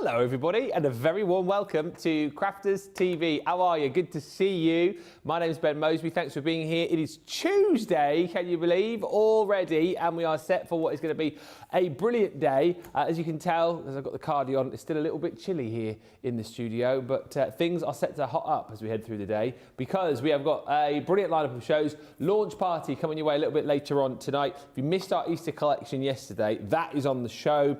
Hello everybody and a very warm welcome to Crafters TV. How are you? Good to see you. My name is Ben Moseby. Thanks for being here. It is Tuesday, can you believe, already, and we are set for what is going to be a brilliant day. As you can tell, as I've got the cardi on, it's still a little bit chilly here in the studio, but things are set to hot up as we head through the day because we have got a brilliant lineup of shows. Launch party coming your way a little bit later on tonight. If you missed our Easter collection yesterday, that is on the show.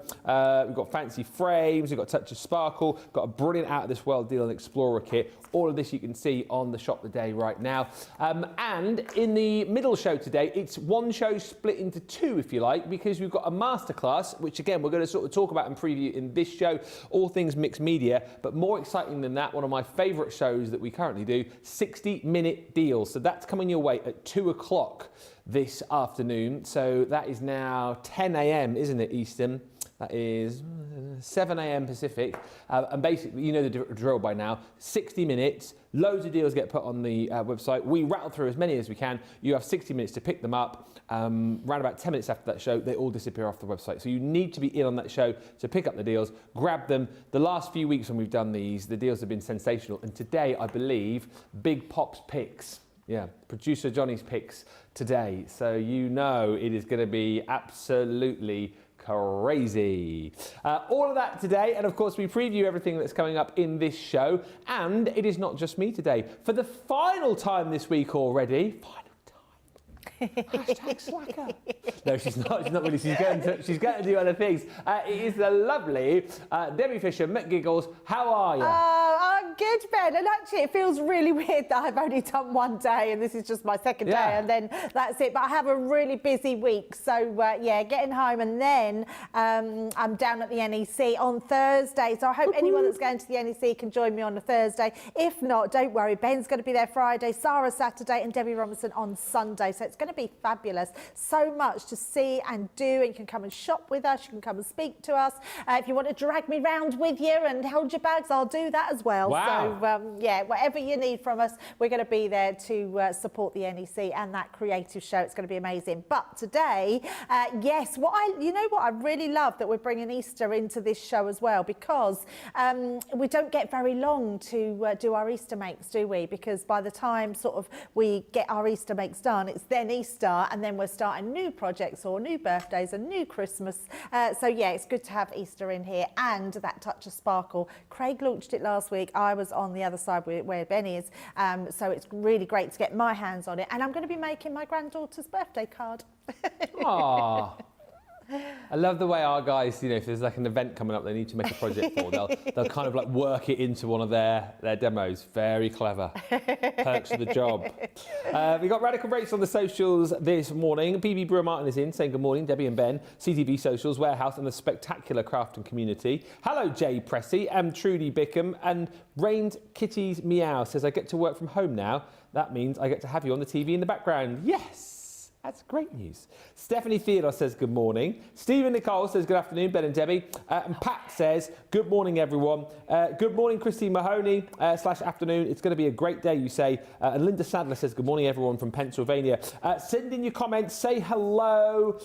We've got fancy frames, we've got touch of sparkle, got a brilliant out of this world deal and explorer kit. All of this you can see on the shop the day right now. And in the middle show today, it's one show split into two, if you like, because we've got a masterclass, which again, we're going to sort of talk about and preview in this show, all things mixed media. But more exciting than that, one of my favorite shows that we currently do, 60-minute deals. So that's coming your way at 2 o'clock this afternoon. So that is now 10 a.m., isn't it, Eastern? That is 7 a.m. Pacific, and basically, you know the drill by now. 60 minutes, loads of deals get put on the website. We rattle through as many as we can. You have 60 minutes to pick them up. Round about 10 minutes after that show, they all disappear off the website. So you need to be in on that show to pick up the deals, grab them. The last few weeks when we've done these, the deals have been sensational. And today, I believe, Big Pop's picks. Yeah, producer Johnny's picks today. So you know it is going to be absolutely crazy. All of that today, and of course we preview everything that's coming up in this show. And it is not just me today. For the final time this week already, Hashtag slacker. No, she's not really. She's going to do other things. It is the lovely Debbie Fisher, McGiggles. How are you? I'm good, Ben. And actually, it feels really weird that I've only done one day and this is just my second day and then that's it. But I have a really busy week. So, yeah, getting home and then I'm down at the NEC on Thursday. So I hope anyone that's going to the NEC can join me on a Thursday. If not, don't worry. Ben's going to be there Friday, Sarah Saturday and Debbie Robinson on Sunday. So it's going to be fabulous. So much to see and do, and you can come and shop with us, you can come and speak to us. If you want to drag me round with you and hold your bags, I'll do that as well. Wow. So yeah, whatever you need from us, we're going to be there to support the NEC and that creative show. It's going to be amazing. But today, yes, you know what I really love that we're bringing Easter into this show as well, because we don't get very long to do our Easter makes, do we? Because by the time sort of we get our Easter makes done, it's then Easter, and then we're starting new projects or new birthdays and new Christmas. So yeah, it's good to have Easter in here and that touch of sparkle. Craig launched it last week. I was on the other side where Ben is. So it's really great to get my hands on it. And I'm going to be making my granddaughter's birthday card. Aww. I love the way our guys, you know, if there's like an event coming up they need to make a project for, they'll kind of like work it into one of their demos. Very clever. Perks of the job. We got Radical Rates on the socials this morning. BB Brewer Martin is in saying good morning, Debbie and Ben. CTV Socials, Warehouse and the spectacular crafting community. Hello Jay Pressy and Trudy Bickham, and Rained Kitty's Meow says I get to work from home now. That means I get to have you on the TV in the background. Yes! That's great news. Stephanie Theodore says good morning. Stephen Nicole says good afternoon, Ben and Debbie. And Pat says good morning, everyone. Good morning, Christine Mahoney / afternoon. It's going to be a great day, you say. And Linda Sadler says good morning, everyone from Pennsylvania. Send in your comments, say hello,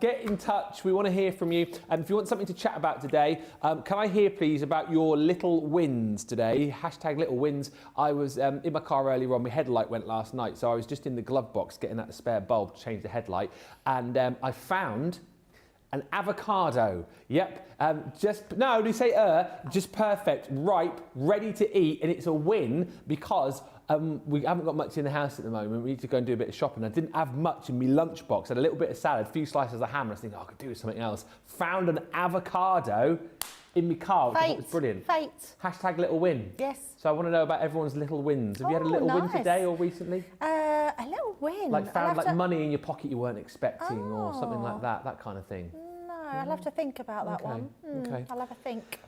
get in touch. We want to hear from you. And if you want something to chat about today, can I hear, please, about your little wins today? Hashtag little wins. I was in my car earlier on. My headlight went last night, so I was just in the glove box getting out the spare bulb to change the headlight, and I found an avocado. Yep, just perfect, ripe, ready to eat, and it's a win because we haven't got much in the house at the moment. We need to go and do a bit of shopping. I didn't have much in my lunchbox. I had a little bit of salad, a few slices of ham, and I was thinking, I could do with something else. Found an avocado in my car, which I thought was brilliant. Fate. Hashtag little win. Yes. So I want to know about everyone's little wins. Have you had a little win today or recently? A little win. Like found like money in your pocket you weren't expecting or something like that, that kind of thing. I'll have to think about that one. Okay. I'll have a think.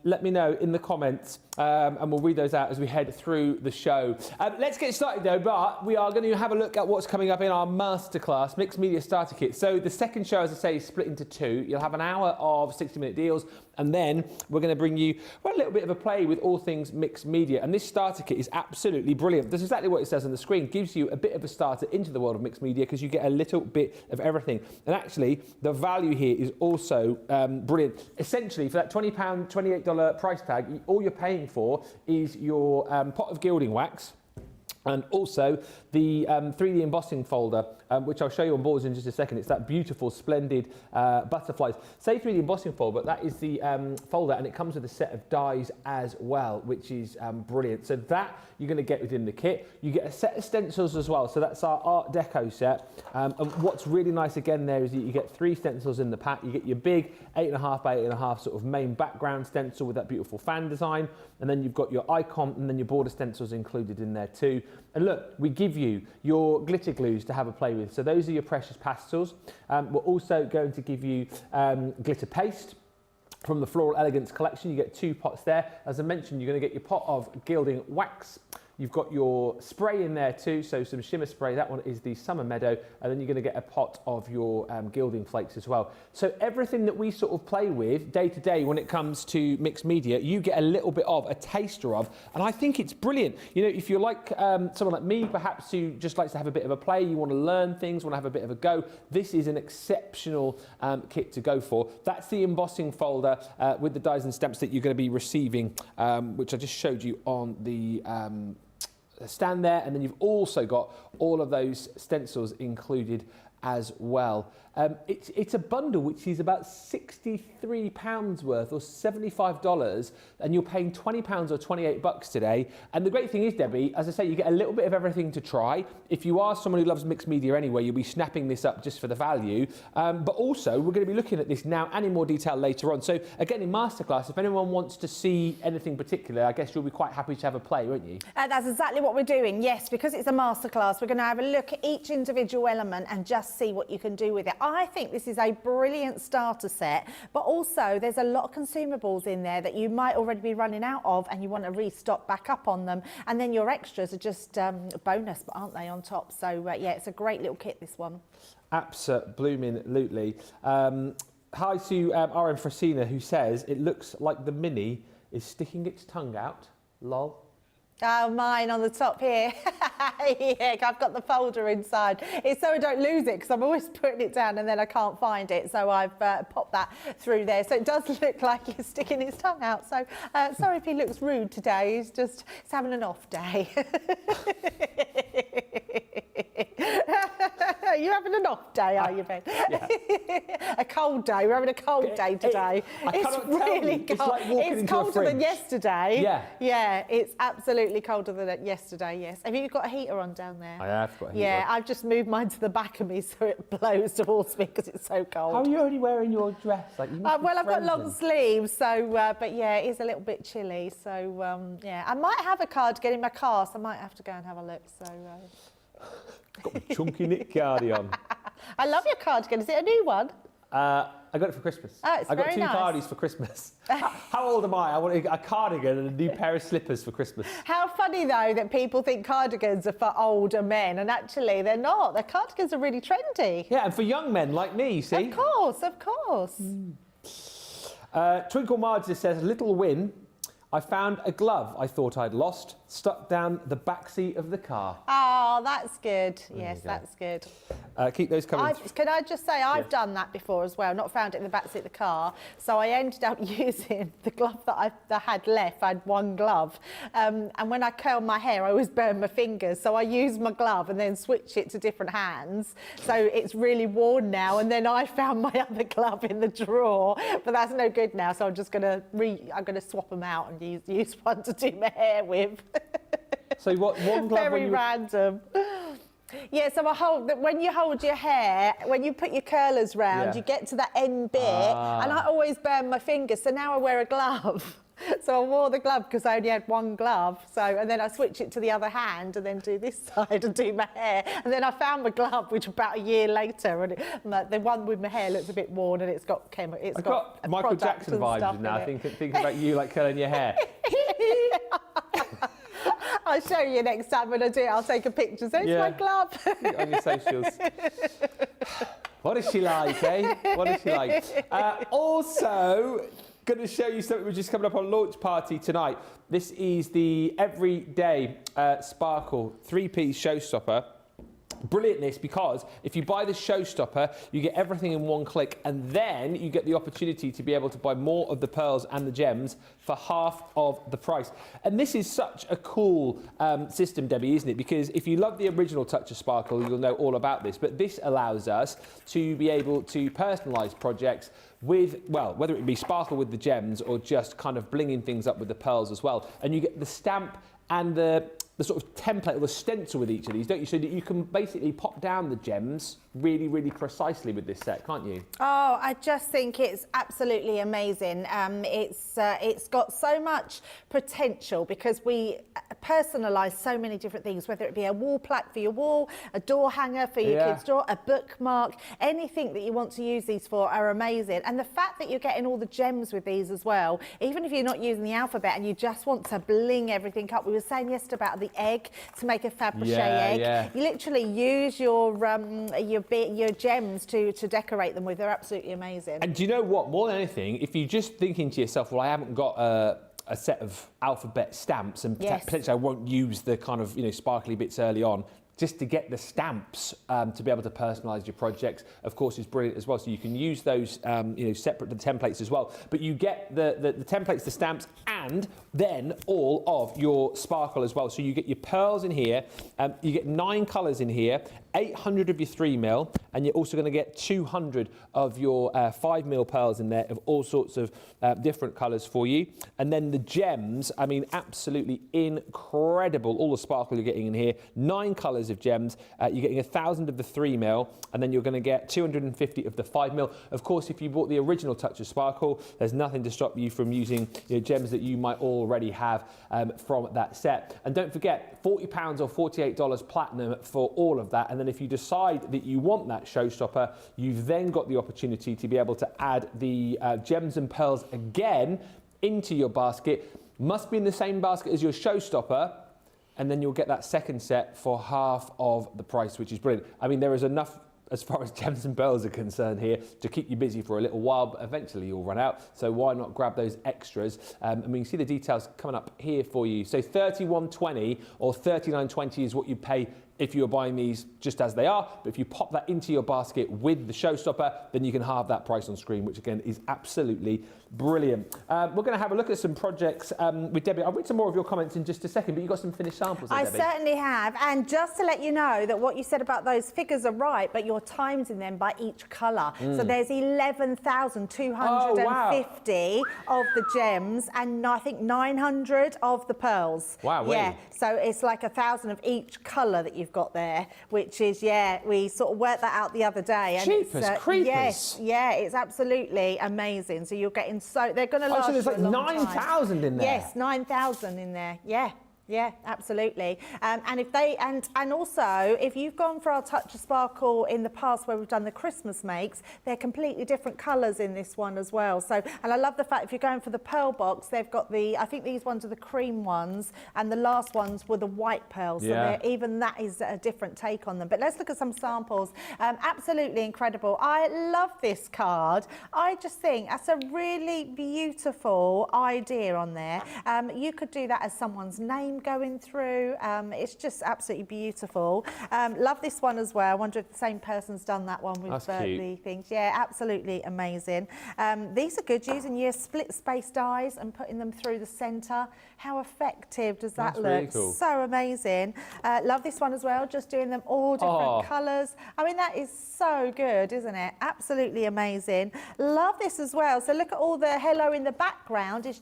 Let me know in the comments and we'll read those out as we head through the show. Let's get started though, but we are going to have a look at what's coming up in our masterclass, Mixed Media Starter Kit. So the second show, as I say, is split into two. You'll have an hour of 60-minute deals, and then we're going to bring you a little bit of a play with all things mixed media. And this starter kit is absolutely brilliant. That's exactly what it says on the screen. Gives you a bit of a starter into the world of mixed media because you get a little bit of everything. And actually, the value here is also brilliant. Essentially, for that £20, $28 price tag, all you're paying for is your pot of gilding wax, and also the 3D embossing folder, which I'll show you on boards in just a second. It's that beautiful, splendid butterflies. Say 3D embossing folder, but that is the folder, and it comes with a set of dies as well, which is brilliant. So that you're going to get within the kit. You get a set of stencils as well. So that's our Art Deco set. And what's really nice again there is that you get 3 stencils in the pack. You get your big 8.5 by 8.5 sort of main background stencil with that beautiful fan design. And then you've got your icon and then your border stencils included in there too. And look, we give you your glitter glues to have a play with. So those are your precious pastels. We're also going to give you glitter paste from the Floral Elegance collection. You get 2 pots there. As I mentioned, you're going to get your pot of gilding wax. You've got your spray in there too, so some shimmer spray. That one is the Summer Meadow, and then you're going to get a pot of your gilding flakes as well. So everything that we sort of play with day to day when it comes to mixed media, you get a little bit of, a taster of, and I think it's brilliant. You know, if you're like someone like me, perhaps who just likes to have a bit of a play, you want to learn things, want to have a bit of a go, this is an exceptional kit to go for. That's the embossing folder with the dies and stamps that you're going to be receiving, which I just showed you on the stand there, and then you've also got all of those stencils included as well. It's a bundle which is about £63 worth, or $75, and you're paying £20 or $28 today. And the great thing is, Debbie, as I say, you get a little bit of everything to try. If you are someone who loves mixed media anyway, you'll be snapping this up just for the value. But also, we're going to be looking at this now and in more detail later on. So again, in Masterclass, if anyone wants to see anything particular, I guess you'll be quite happy to have a play, won't you? That's exactly what we're doing, yes, because it's a masterclass. We're going to have a look at each individual element and just see what you can do with it. I think this is a brilliant starter set, but also there's a lot of consumables in there that you might already be running out of and you want to restock back up on them. And then your extras are just bonus, aren't they, on top? So, yeah, it's a great little kit, this one. Absolutely. Hi to RM Frasina, who says, it looks like the Mini is sticking its tongue out. Lol. Oh, mine on the top here. Yeah, I've got the folder inside. It's so I don't lose it because I'm always putting it down and then I can't find it. So I've popped that through there. So it does look like he's sticking his tongue out. So sorry if he looks rude today. He's having an off day. You're having an off day, are you, Ben? Yeah. A cold day. We're having a cold day today. It's really cold. It's like walking it's into a colder fridge. than yesterday. Yeah. Yeah, it's absolutely colder than yesterday, yes. Have you got a heater on down there? I have got a heater. Yeah, I've just moved mine to the back of me so it blows towards me because it's so cold. How are you only wearing your dress? Like, you must be well, I've got frozen. long sleeves, so, but yeah, it is a little bit chilly. So, yeah, I might have a cardigan in my car, so I might have to go and have a look. So, got my chunky knit cardigan. I love your cardigan. Is it a new one? I got it for Christmas. Oh, it's I got very two nice. cardies for Christmas. How old am I? I want a cardigan and a new pair of slippers for Christmas. How funny, though, that people think cardigans are for older men, and actually they're not. Their cardigans are really trendy. Yeah, and for young men like me, see? Of course, of course. Twinkle Marge says, little win. I found a glove I thought I'd lost, stuck down the backseat of the car. Oh, that's good. Yes, that's good. Keep those coming. Can I just say, I've done that before as well, not found it in the backseat of the car. So I ended up using the glove that I had left. I had one glove. And when I curl my hair, I always burn my fingers. So I use my glove and then switch it to different hands. So it's really worn now. And then I found my other glove in the drawer, but that's no good now. So I'm just going to swap them out and use one to do my hair with. So what, one glove Very random. Yeah, so when you hold your hair, when you put your curlers round, you get to that end bit, and I always burn my fingers, so now I wear a glove. So I wore the glove because I only had one glove, and then I switch it to the other hand and then do this side and do my hair. And then I found my glove, which about a year later, and the one with my hair looks a bit worn and it's got I've got Michael Jackson vibes now, thinking about you like curling your hair. I'll show you next time when I do it. I'll take a picture. There's my glove. On your socials. What is she like, eh? What is she like? Also, going to show you something which is coming up on launch party tonight. This is the Everyday Sparkle 3-piece showstopper. brilliantness because if you buy the showstopper, you get everything in one click, and then you get the opportunity to be able to buy more of the pearls and the gems for half of the price. And this is such a cool system, Debbie, isn't it? Because if you love the original Touch of Sparkle, you'll know all about this, but this allows us to be able to personalise projects with, well, whether it be sparkle with the gems or just kind of blinging things up with the pearls as well. And you get the stamp and the sort of template or the stencil with each of these, don't you? So that you can basically pop down the gems really, really precisely with this set, can't you? Oh, I just think it's absolutely amazing. It's got so much potential because we personalise so many different things, whether it be a wall plaque for your wall, a door hanger for your kids' door, a bookmark, anything that you want to use these for are amazing. And the fact that you're getting all the gems with these as well, even if you're not using the alphabet and you just want to bling everything up. We were saying yesterday about the egg to make a Fabergé egg. Yeah. You literally use your gems to decorate them with. They're absolutely amazing. And do you know what? More than anything, if you're just thinking to yourself, well, I haven't got a set of alphabet stamps and potentially I won't use the kind of, sparkly bits early on, just to get the stamps to be able to personalise your projects, of course, is brilliant as well. So you can use those, separate to the templates as well. But you get the templates, the stamps, and then all of your sparkle as well. So you get your pearls in here, you get 9 colours in here, 800 of your 3mm, and you're also going to get 200 of your 5mm pearls in there of all sorts of different colours for you. And then the gems, I mean, absolutely incredible. All the sparkle you're getting in here, 9 colours of gems. You're getting 1,000 of the 3mm, and then you're going to get 250 of the 5mm. Of course, if you bought the original Touch of Sparkle, there's nothing to stop you from using gems that you might already have from that set. And don't forget, £40 or $48 platinum for all of that. And then if you decide that you want that showstopper, you've then got the opportunity to be able to add the gems and pearls again into your basket. Must be in the same basket as your showstopper, and then you'll get that second set for half of the price, which is brilliant. I mean, there is enough as far as gems and pearls are concerned here to keep you busy for a little while, but eventually you'll run out. So why not grab those extras? And we can see the details coming up here for you. So $31.20 or $39.20 is what you pay if you're buying these just as they are. But if you pop that into your basket with the showstopper, then you can halve that price on screen, which again is absolutely brilliant. We're going to have a look at some projects with Debbie. I'll read some more of your comments in just a second, but you've got some finished samples there, Debbie. I certainly have. And just to let you know that what you said about those figures are right, but you're timesing them by each colour. So there's 11,250 of the gems and I think 900 of the pearls. Wow. Yeah, so it's like 1,000 of each colour that you've got there, which is, we sort of worked that out the other day. And Cheapers, creepers. Yes, it's absolutely amazing. So you're getting they're going to last so there's like for a long 9,000 in there? Yes, 9,000 in there, Yeah, absolutely. And if they and also if you've gone for our Touch of Sparkle in the past where we've done the Christmas makes, they're completely different colours in this one as well. So, and I love the fact if you're going for the pearl box, they've got I think these ones are the cream ones, and the last ones were the white pearls. So even that is a different take on them. But let's look at some samples. Absolutely incredible. I love this card. I just think that's a really beautiful idea on there. You could do that as someone's name going through. It's just absolutely beautiful. Love this one as well. I wonder if the same person's done that one with the things. Yeah, absolutely amazing. These are good, using your split space dies and putting them through the centre. How effective does that look? Really cool. So amazing. Love this one as well, just doing them all different colours. I mean, that is so good, isn't it? Absolutely amazing. Love this as well. So look at all the hello in the background. It's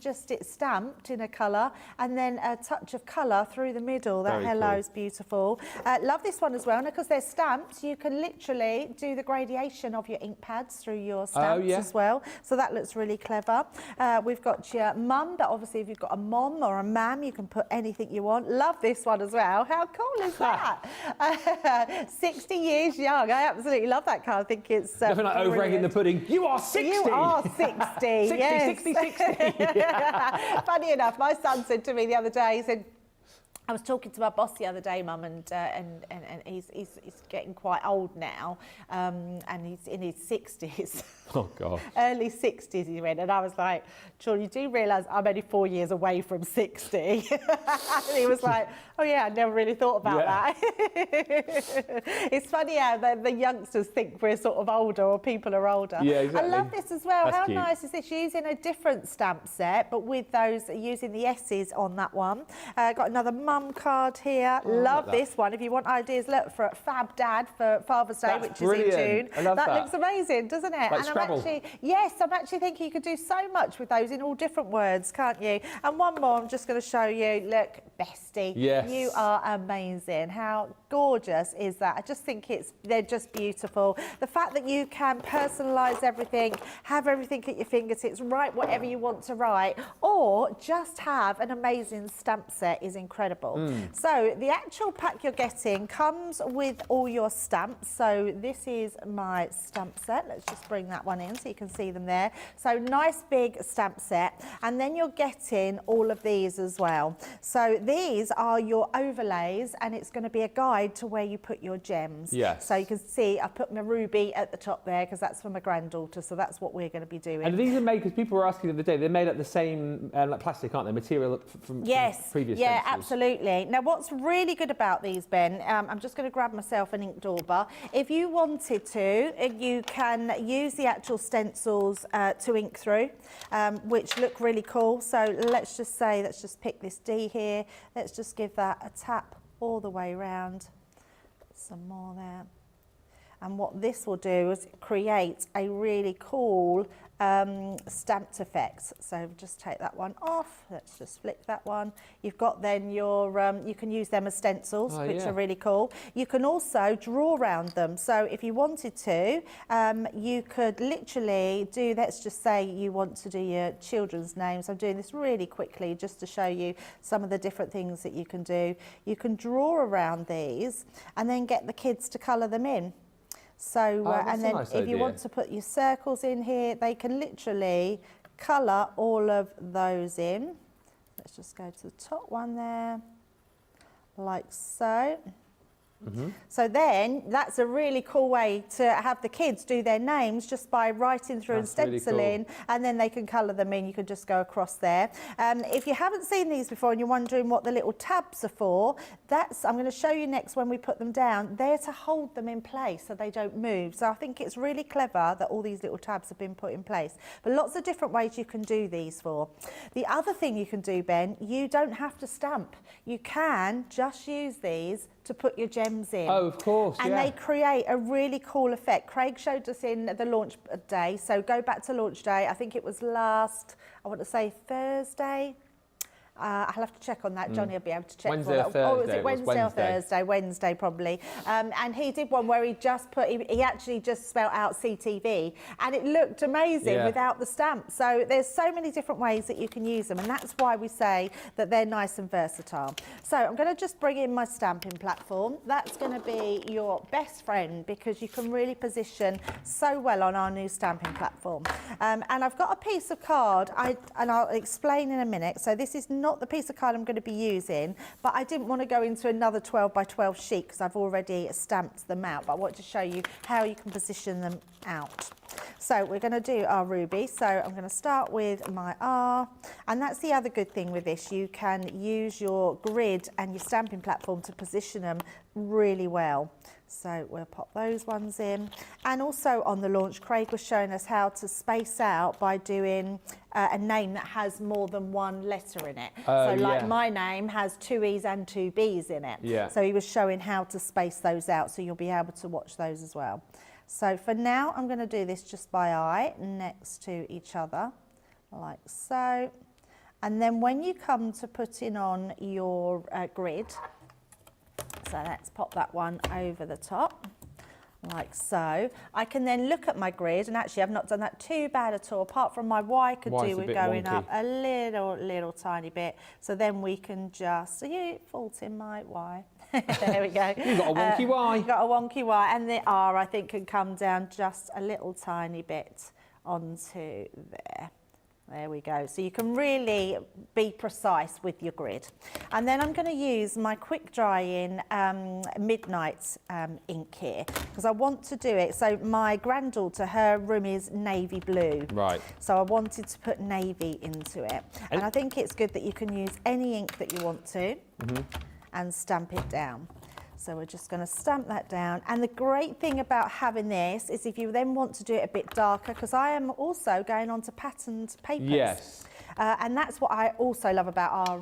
stamped in a colour, and then a touch of colour through the middle. That hello is beautiful. Love this one as well, and because they're stamped, you can literally do the gradation of your ink pads through your stamps as well. So that looks really clever. We've got your mum, but obviously if you've got a mom or a mam, you can put anything you want. Love this one as well. How cool is that? 60 years young. I absolutely love that card. I think it's nothing like over-egging the pudding. You are 60. You are 60. 60, yes. 60, 60. Funny enough, my son said to me the other day, he said, I was talking to my boss the other day, Mum, and he's getting quite old now, and he's in his 60s. Oh, God. Early 60s, he went, and I was like, Sean, you do realise I'm only 4 years away from 60? And he was like, oh yeah, I never really thought about that. It's funny how the youngsters think we're sort of older, or people are older. Yeah, exactly. I love this as well. That's How cute. nice is this? Using a different stamp set, but with those, using the S's on that one. Got another mum card here. Love this one. If you want ideas, look for Fab Dad for Father's Day, That's which brilliant. is in June. I love that. Looks amazing, doesn't it? Like and Scrabble. I'm actually thinking you could do so much with those in all different words, can't you? And one more, I'm just going to show you. Look, bestie. Yes. You are amazing. How gorgeous is that? I just think they're just beautiful. The fact that you can personalise everything, have everything at your fingertips, write whatever you want to write, or just have an amazing stamp set is incredible. So the actual pack you're getting comes with all your stamps. So this is my stamp set. Let's just bring that one in so you can see them there. So nice big stamp set, and then you're getting all of these as well. So these are your overlays, and it's going to be a guide to where you put your gems. Yes. So you can see I put my ruby at the top there because that's for my granddaughter, so that's what we're going to be doing. And these are made, because people were asking the other day, they're made out the same like plastic, aren't they? Material from previous yeah, stencils. absolutely. Now, what's really good about these, Ben, I'm just going to grab myself an ink dauber. If you wanted to, you can use the actual stencils to ink through, which look really cool. So let's just pick this D here. Let's just give that a tap all the way around. Some more there. And what this will do is create a really cool stamped effect. So just take that one off. Let's just flick that one. You've got then your, you can use them as stencils, which are really cool. You can also draw around them. So if you wanted to, you could literally do, let's just say you want to do your children's names. I'm doing this really quickly just to show you some of the different things that you can do. You can draw around these and then get the kids to colour them in. So, and then if you want to put your circles in here, they can literally colour all of those in. Let's just go to the top one there, like so. So then that's a really cool way to have the kids do their names just by writing through and stenciling, really cool. And then they can colour them in. You can just go across there. If you haven't seen these before and you're wondering what the little tabs are for, I'm going to show you next when we put them down. They're to hold them in place so they don't move. So I think it's really clever that all these little tabs have been put in place. But lots of different ways you can do these for. The other thing you can do, Ben, you don't have to stamp. You can just use these to put your gems in. Oh, of course, and they create a really cool effect. Craig showed us in the launch day, so go back to launch day. I think it was last, I want to say Thursday. I'll have to check on that. Johnny will be able to check. Wednesday or Thursday. Oh, was it Wednesday or Thursday? Wednesday probably. And he did one where he just he actually just spelt out CTV, and it looked amazing without the stamp. So there's so many different ways that you can use them, and that's why we say that they're nice and versatile. So I'm going to just bring in my stamping platform. That's going to be your best friend because you can really position so well on our new stamping platform. And I've got a piece of card, and I'll explain in a minute. So this is not the piece of card I'm going to be using, but I didn't want to go into another 12 by 12 sheet because I've already stamped them out, but I want to show you how you can position them out. So we're going to do our ruby. So I'm going to start with my R, and that's the other good thing with this. You can use your grid and your stamping platform to position them really well. So we'll pop those ones in. And also on the launch, Craig was showing us how to space out by doing a name that has more than one letter in it. So like my name has 2 E's and 2 B's in it. Yeah. So he was showing how to space those out, so you'll be able to watch those as well. So for now, I'm going to do this just by eye next to each other, like so. And then when you come to putting on your grid, so let's pop that one over the top, like so. I can then look at my grid, and actually I've not done that too bad at all, apart from my Y could do with going up a little tiny bit. So then we can just, are you faulting my Y? There we go. You've got a wonky Y. You've got a wonky Y, and the R I think can come down just a little tiny bit onto there. There we go. So you can really be precise with your grid. And then I'm going to use my quick drying Midnight ink here because I want to do it. So my granddaughter, her room is navy blue. Right. So I wanted to put navy into it. And I think it's good that you can use any ink that you want to and stamp it down. So we're just going to stamp that down. And the great thing about having this is if you then want to do it a bit darker, because I am also going on to patterned papers. Yes. And that's what I also love about our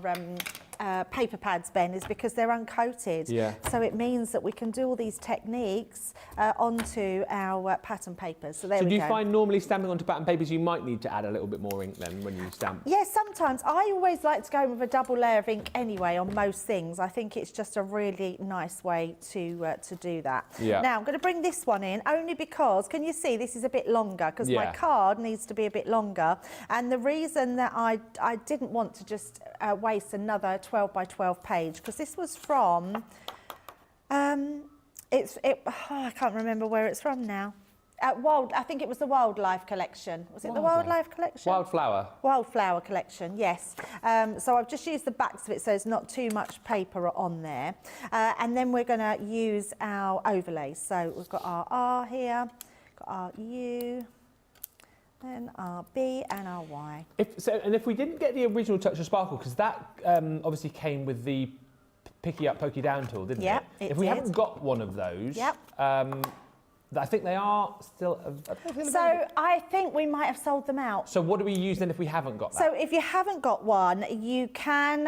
paper pads, Ben, is because they're uncoated. Yeah. So it means that we can do all these techniques onto our pattern papers. So there we go. So do you find normally stamping onto pattern papers you might need to add a little bit more ink then when you stamp? Yes, sometimes. I always like to go with a double layer of ink anyway on most things. I think it's just a really nice way to do that. Yeah. Now I'm going to bring this one in only because, can you see this is a bit longer because my card needs to be a bit longer. And the reason that I didn't want to just waste another 12 by 12 page, because this was from, I can't remember where it's from now. I think it was the Wildlife collection. Was it the Wildlife collection? Wildflower. Wildflower collection, yes. So I've just used the backs of it so there's not too much paper on there. And then we're going to use our overlays. So we've got our R here, got our U, then our B and our Y. If we didn't get the original Touch of Sparkle, because that obviously came with the Picky Up, Pokey Down tool, didn't it? It If we did. haven't got one of those, Yep. I think they are still So I think we might have sold them out. So what do we use then if we haven't got that? So if you haven't got one, you can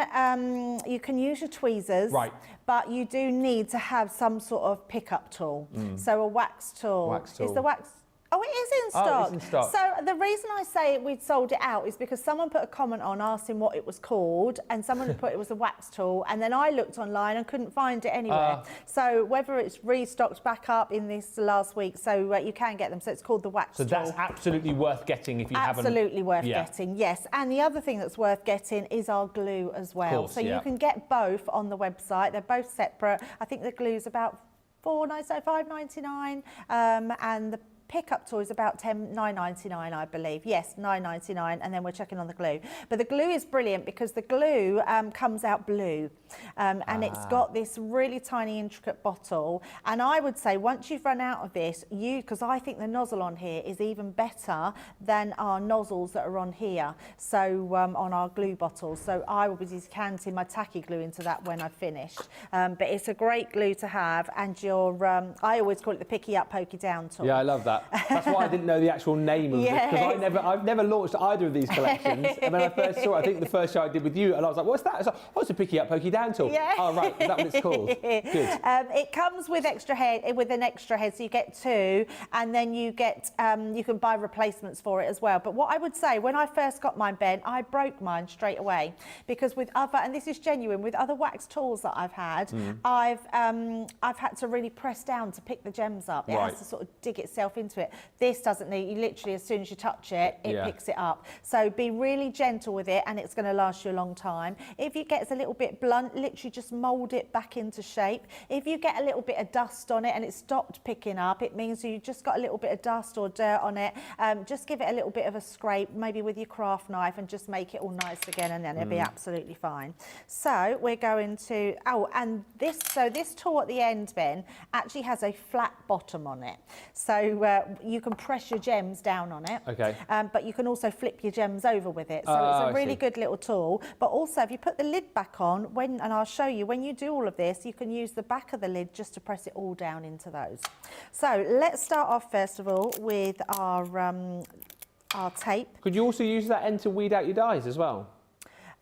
use your tweezers, Right. but you do need to have some sort of pickup tool. So a wax tool. Wax tool. Is the wax? Oh, it is in stock. Oh, it is in stock. So the reason I say we'd sold it out is because someone put a comment on asking what it was called, and someone had put it was a wax tool, and then I looked online and couldn't find it anywhere. So whether it's restocked back up in this last week, so you can get them. So it's called the wax tool. So that's absolutely worth getting if you haven't. Absolutely worth getting, yes. And the other thing that's worth getting is our glue as well. Course, so you can get both on the website. They're both separate. I think the glue's about $5.99, and the pickup tool is about $9.99, I believe. Yes, $9.99, and then we're checking on the glue. But the glue is brilliant because the glue comes out blue, and it's got this really tiny, intricate bottle. And I would say once you've run out of this, because I think the nozzle on here is even better than our nozzles that are on here. So on our glue bottles. So I will be decanting my tacky glue into that when I've finished. But it's a great glue to have, and I always call it the Picky Up, Pokey Down tool. Yeah, I love that. That's why I didn't know the actual name of it, because I've never launched either of these collections. And when I first saw it, I think the first show I did with you, and I was like, what's that? I was like, oh, it's a Picky Up, Pokey Down tool. Yeah. Oh, right, is that what it's called? Good. It comes with an extra head, so you get two, and then you get you can buy replacements for it as well. But what I would say, when I first got mine, Ben, I broke mine straight away, because with other, and this is genuine, with other wax tools that I've had, I've had to really press down to pick the gems up. It has to sort of dig itself into it. This doesn't need, you literally, as soon as you touch it, it picks it up. So be really gentle with it, and it's going to last you a long time. If it gets a little bit blunt, literally just mould it back into shape. If you get a little bit of dust on it and it stopped picking up, it means you just got a little bit of dust or dirt on it. Just give it a little bit of a scrape, maybe with your craft knife, and just make it all nice again, and then it'll be absolutely fine. So we're going to, and this tool at the end, Ben, actually has a flat bottom on it. So you can press your gems down on it. Okay. But you can also flip your gems over with it. So it's a really good little tool. But also, if you put the lid back on, and I'll show you, when you do all of this, you can use the back of the lid just to press it all down into those. So let's start off first of all with our tape. Could you also use that end to weed out your dyes as well?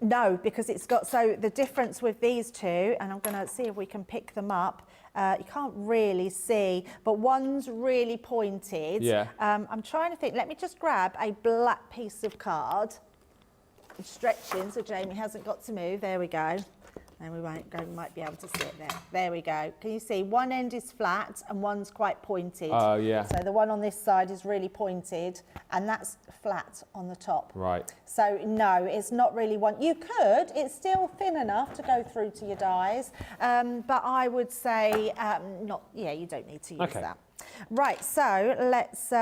No, because it's got, so the difference with these two, and I'm going to see if we can pick them up. You can't really see, but one's really pointed. Yeah. I'm trying to think. Let me just grab a black piece of card. I'm stretching so Jamie hasn't got to move. There we go. And we might be able to see it there. There we go. Can you see one end is flat and one's quite pointed? Oh, yeah. So the one on this side is really pointed, and that's flat on the top. Right. So no, it's not really one. You could, it's still thin enough to go through to your dyes, but I would say not. Yeah, you don't need to use that. Right, so let's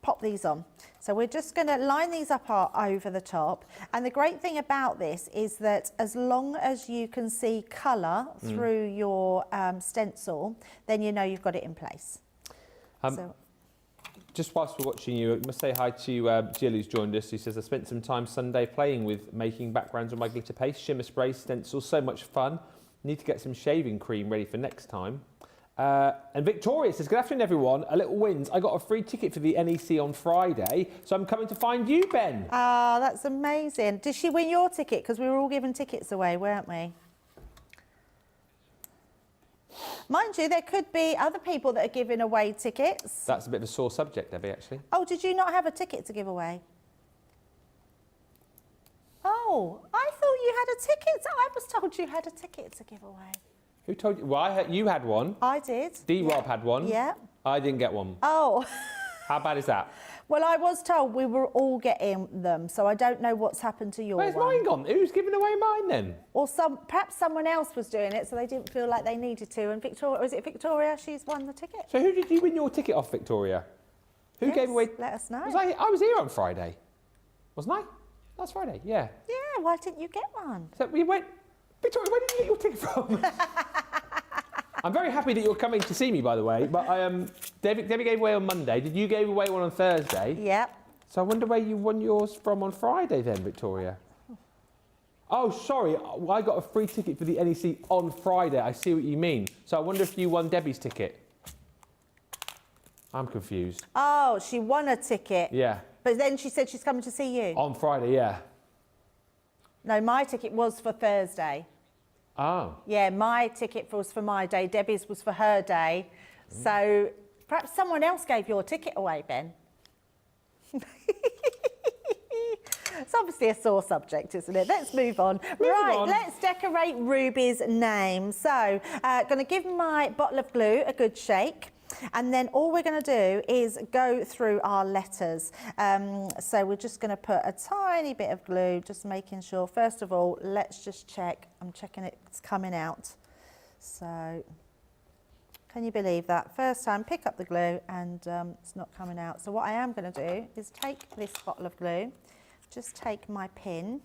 pop these on. So we're just going to line these up over the top. And the great thing about this is that as long as you can see colour through your stencil, then you know you've got it in place. Just whilst we're watching you, I must say hi to Jill, who's joined us, who says, I spent some time Sunday playing with making backgrounds on my glitter paste, shimmer spray, stencils, so much fun. Need to get some shaving cream ready for next time. And Victoria says, good afternoon, everyone. A little wins. I got a free ticket for the NEC on Friday, so I'm coming to find you, Ben. Ah, that's amazing. Did she win your ticket? Because we were all giving tickets away, weren't we? Mind you, there could be other people that are giving away tickets. That's a bit of a sore subject, Debbie, actually. Oh, did you not have a ticket to give away? Oh, I thought you had a ticket. I was told you had a ticket to give away. Who told you? Well, I heard you had one. I did. D-Rob had one. Yeah. I didn't get one. Oh. How bad is that? Well, I was told we were all getting them, so I don't know what's happened to your Where's one. mine gone? Who's giving away mine then? Or perhaps someone else was doing it, so they didn't feel like they needed to. And Victoria, was it Victoria? She's won the ticket. So who did you win your ticket off, Victoria? Who gave away? Let us know. I was here on Friday, wasn't I? Last Friday, yeah. Yeah, why didn't you get one? So we went. Victoria, where did you get your ticket from? I'm very happy that you're coming to see me, by the way. But Debbie gave away on Monday. Did you give away one on Thursday? Yep. So I wonder where you won yours from on Friday then, Victoria. Oh, sorry. I got a free ticket for the NEC on Friday. I see what you mean. So I wonder if you won Debbie's ticket. I'm confused. Oh, she won a ticket. Yeah. But then she said she's coming to see you. On Friday, yeah. No, my ticket was for Thursday. Oh. Yeah, my ticket was for my day. Debbie's was for her day. So perhaps someone else gave your ticket away, Ben. It's obviously a sore subject, isn't it? Let's move on. Let's decorate Ruby's name. So, going to give my bottle of glue a good shake. And then all we're going to do is go through our letters. So we're just going to put a tiny bit of glue, just making sure. First of all, let's just check. I'm checking it's coming out. So can you believe that? First time, pick up the glue and it's not coming out. So what I am going to do is take this bottle of glue, just take my pin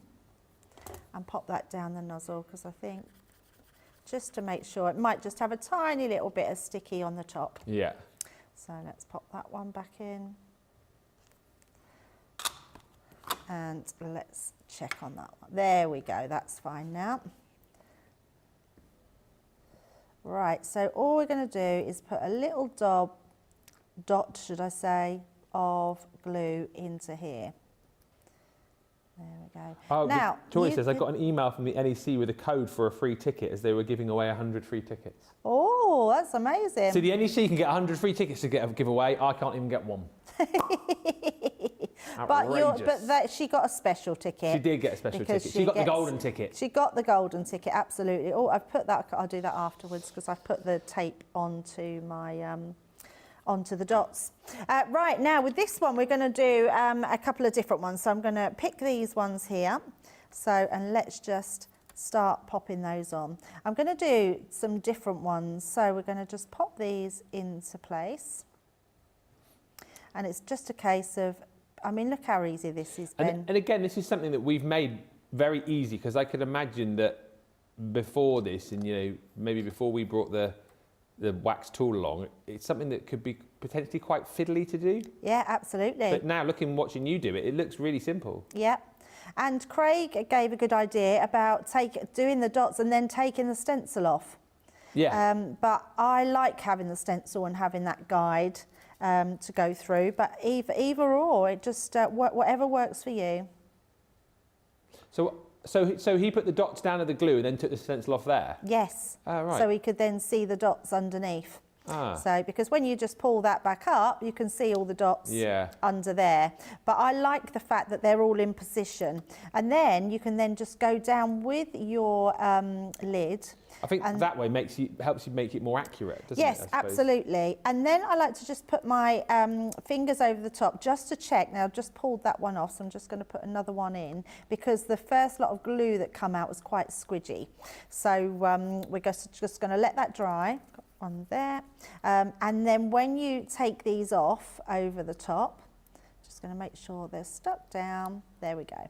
and pop that down the nozzle, because I think just to make sure, it might just have a tiny little bit of sticky on the top. Yeah. So let's pop that one back in. And let's check on that one. There we go, that's fine now. Right, so all we're going to do is put a little dot, should I say, of glue into here. There we go. Oh, now, Victoria says, I got an email from the NEC with a code for a free ticket, as they were giving away 100 free tickets. Oh, that's amazing. So the NEC can get 100 free tickets to give away. I can't even get one. but she got a special ticket. She did get a special ticket. She got the golden ticket. She got the golden ticket, absolutely. Oh, I've put that. I'll do that afterwards, because I've put the tape onto my onto the dots. Right, now with this one we're going to do a couple of different ones. So I'm going to pick these ones here. So, and let's just start popping those on. I'm going to do some different ones. So we're going to just pop these into place. And it's just a case of, I mean, look how easy this is, Ben. And again, this is something that we've made very easy, because I could imagine that before this, and maybe before we brought the wax tool along, it's something that could be potentially quite fiddly to do. Yeah, absolutely. But now, watching you do it, it looks really simple. Yeah. And Craig gave a good idea about doing the dots and then taking the stencil off. Yeah. But I like having the stencil and having that guide to go through. But either or, it just whatever works for you. So he put the dots down of the glue and then took the stencil off there? Yes. Oh, right. So he could then see the dots underneath. Ah. So, because when you just pull that back up, you can see all the dots under there. But I like the fact that they're all in position. And then you can then just go down with your lid. I think that way helps you make it more accurate, doesn't it? Yes, absolutely. And then I like to just put my fingers over the top just to check. Now, I've just pulled that one off, so I'm just going to put another one in, because the first lot of glue that come out was quite squidgy. So we're just going to let that dry on there. And then when you take these off over the top, Just going to make sure they're stuck down. There we go.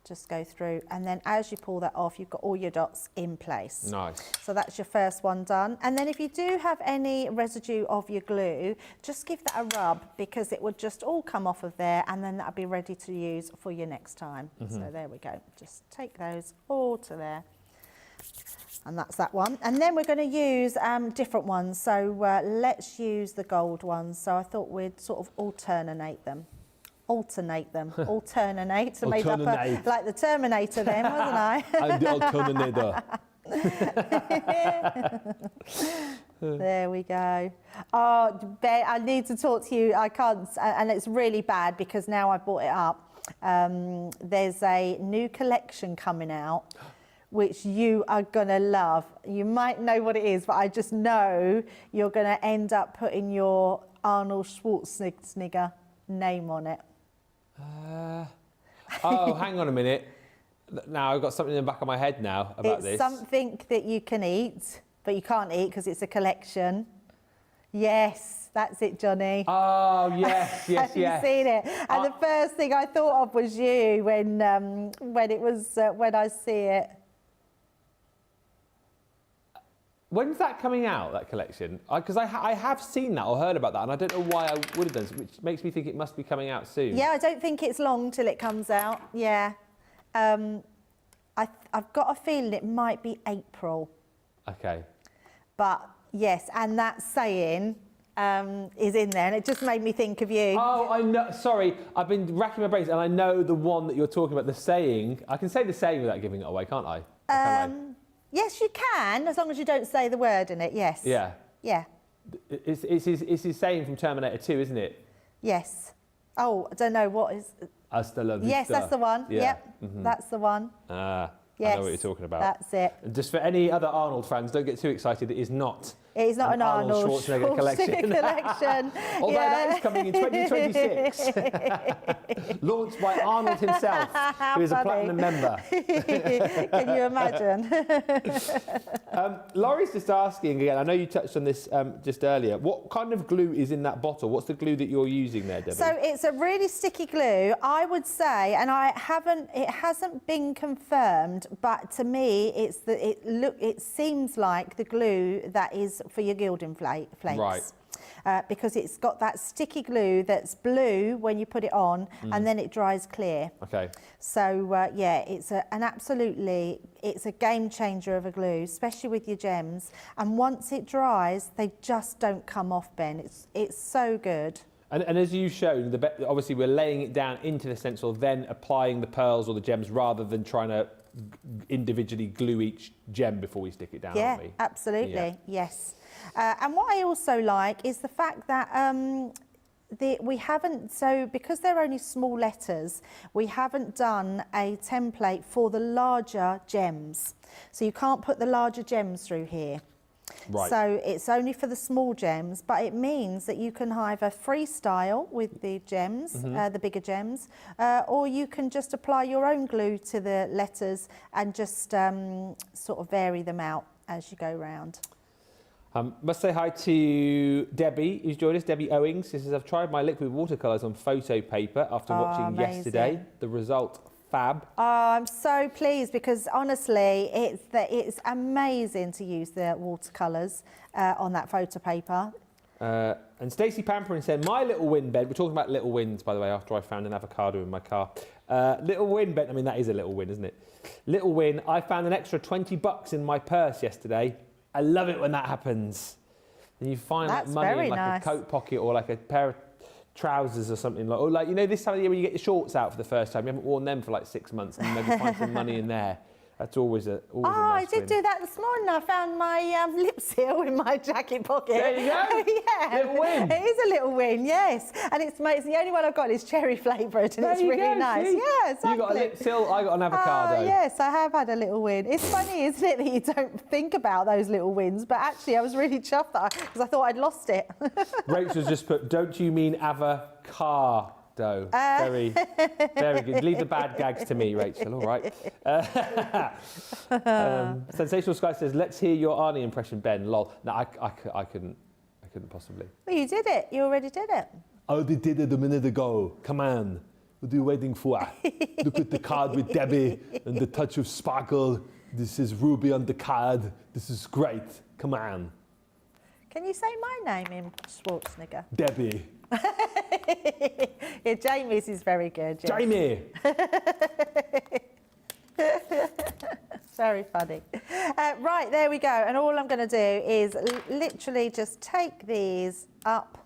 Just go through, and then as you pull that off, you've got all your dots in place. Nice. So that's your first one done. And then if you do have any residue of your glue, just give that a rub, because it would just all come off of there, and then that'll be ready to use for your next time. So there we go. Just take those all to there. And that's that one. And then we're going to use different ones. So let's use the gold ones. So I thought we'd sort of alternate them. Alternate. I made up like the Terminator then, wasn't I? I'm the alternator. There we go. Oh, Ben, I need to talk to you. I can't, and it's really bad because now I brought it up. There's a new collection coming out, which you are going to love. You might know what it is, but I just know you're going to end up putting your Arnold Schwarzenegger name on it. Oh, hang on a minute. Now I've got something in the back of my head now about this. It's something that you can eat, but you can't eat because it's a collection. Yes, that's it, Johnny. Oh, yes, yes, Have you seen it? And the first thing I thought of was you when I see it. When's that coming out, that collection? Because I have seen that or heard about that, and I don't know why I would have done, which makes me think it must be coming out soon. Yeah, I don't think it's long till it comes out. Yeah. I've got a feeling it might be April. Okay. But yes, and that saying is in there, and it just made me think of you. Oh, I know. Sorry, I've been racking my brains, and I know the one that you're talking about, the saying. I can say the saying without giving it away, can't I? Yes, you can, as long as you don't say the word in it, yes. Yeah. Yeah. It's his saying from Terminator 2, isn't it? Yes. Oh, I don't know, what is... Hasta la vista. Yes, that's the one. Yeah. Yep, that's the one. Yes, I know what you're talking about. That's it. And just for any other Arnold fans, don't get too excited. It is not. It is not an Arnold Schwarzenegger collection. Although that is coming in 2026. Launched by Arnold himself, who is a platinum member. Can you imagine? Laurie's just asking again, I know you touched on this just earlier, what kind of glue is in that bottle? What's the glue that you're using there, Debbie? So it's a really sticky glue, I would say, and it hasn't been confirmed, but to me it seems like the glue that is for your gilding flakes. Right. Because it's got that sticky glue that's blue when you put it on, and then it dries clear. Okay. So yeah, it's a game changer of a glue, especially with your gems. And once it dries, they just don't come off, Ben. It's so good. And as you've shown, obviously we're laying it down into the stencil, then applying the pearls or the gems rather than trying to individually glue each gem before we stick it down, aren't we? Absolutely. Yeah. Yes. And what I also like is the fact that we haven't, so because they're only small letters, we haven't done a template for the larger gems. So you can't put the larger gems through here. Right. So it's only for the small gems, but it means that you can either freestyle with the gems, the bigger gems, or you can just apply your own glue to the letters and just sort of vary them out as you go round. Must say hi to Debbie, who's joined us, Debbie Owings. She says, I've tried my liquid watercolours on photo paper after watching yesterday. The result, fab. Oh, I'm so pleased because honestly, it's amazing to use the watercolours on that photo paper. And Stacey Pamperin said, my little win, Ben. We're talking about little wins, by the way, after I found an avocado in my car. Little win, Ben. I mean, that is a little win, isn't it? Little win. I found an extra $20 in my purse yesterday. I love it when that happens. And you find that money in like a coat pocket or like a pair of trousers or something like, or like, you know, this time of the year when you get your shorts out for the first time, you haven't worn them for like 6 months, and maybe find some money in there. That's always a nice I did win. do that this morning. I found my lip seal in my jacket pocket. There you go. Yeah. Little win. It is a little win, yes. And it's the only one I've got is cherry flavoured, and it's really nice. See? Yeah, exactly. You got a lip seal, I got an avocado. Yes, I have had a little win. It's funny, isn't it, that you don't think about those little wins, but actually I was really chuffed because I thought I'd lost it. Rachel's just put, don't you mean avocado? Very, very good. Leave the bad gags to me, Rachel. All right. Sensational Sky says, "Let's hear your Arnie impression, Ben." Lol. No, I couldn't possibly. Well, you did it. You already did it. I already did it a minute ago. Come on. What are you waiting for? Look at the card with Debbie and the touch of sparkle. This is Ruby on the card. This is great. Come on. Can you say my name in Schwarzenegger? Debbie. Yeah, Jamie's is very good. Yes. Jamie. Very funny. Right, there we go. And all I'm going to do is literally just take these up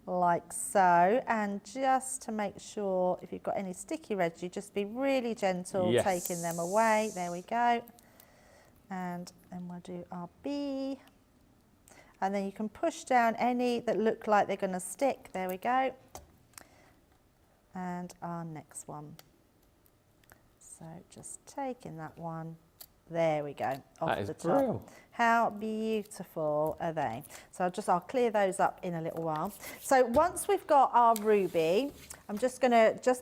like so. And just to make sure, if you've got any sticky residue, just be really gentle taking them away. There we go. And then we'll do our B. And then you can push down any that look like they're going to stick. There we go. And our next one. So just taking that one. There we go, off the top. Brilliant. How beautiful are they? So I'll clear those up in a little while. So once we've got our ruby, I'm just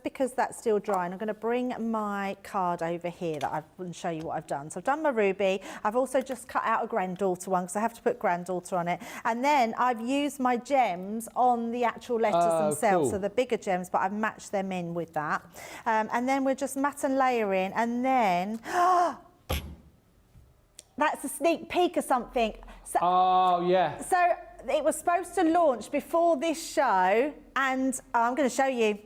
because that's still drying, I'm gonna bring my card over here and show you what I've done. So I've done my ruby. I've also just cut out a granddaughter one because I have to put granddaughter on it. And then I've used my gems on the actual letters themselves, so the bigger gems, but I've matched them in with that. And then we're just matte and layering, and then, that's a sneak peek of something. So, oh, yeah. So it was supposed to launch before this show, and I'm going to show you.